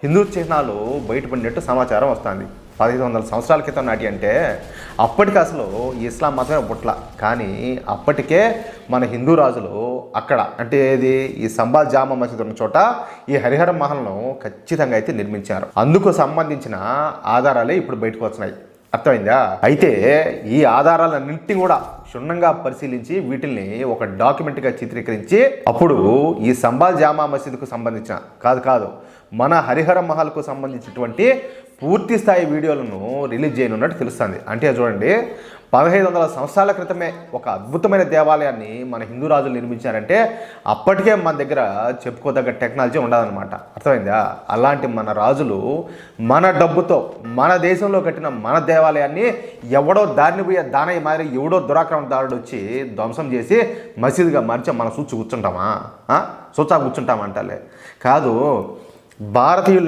హిందూ చిహ్నాలు బయటపడినట్టు సమాచారం వస్తుంది. 1500 సంవత్సరాల క్రితం నాటి అంటే అప్పటికి అసలు ఇస్లాం మతమే పుట్ల. కానీ అప్పటికే మన హిందూ రాజులు అక్కడ అంటే ఏది ఈ సంబాల్ జామా మసీద్ ఉన్న చోట ఈ హరిహర మహల్ను ఖచ్చితంగా అయితే నిర్మించారు. అందుకు సంబంధించిన ఆధారాలే ఇప్పుడు బయటకు వస్తున్నాయి. అర్థమైందా? అయితే ఈ ఆధారాలన్నింటినీ కూడా క్షుణ్ణంగా పరిశీలించి వీటిల్ని ఒక డాక్యుమెంట్గా చిత్రీకరించి అప్పుడు ఈ సంబాల్ జామా మసీదుకు సంబంధించిన కాదు మన హరిహర మహల్కు సంబంధించినటువంటి పూర్తి స్థాయి వీడియోలను రిలీజ్ చేయనున్నట్టు తెలుస్తుంది. అంటే చూడండి, 1500 సంవత్సరాల క్రితమే ఒక అద్భుతమైన దేవాలయాన్ని మన హిందూ రాజులు నిర్మించారంటే అప్పటికే మన దగ్గర చెప్పుకోదగ్గ టెక్నాలజీ ఉండదన్నమాట. అర్థమైందా? అలాంటి మన రాజులు మన డబ్బుతో మన దేశంలో కట్టిన మన దేవాలయాన్ని ఎవడో దారిని పోయే దానయ్య మాదిరి ఎవడో దురాక్రమణదారుడు వచ్చి ధ్వంసం చేసి మసీదుగా మార్చి మన కూర్చుంటామా? కూర్చుంటామంటాలే కాదు. భారతీయులు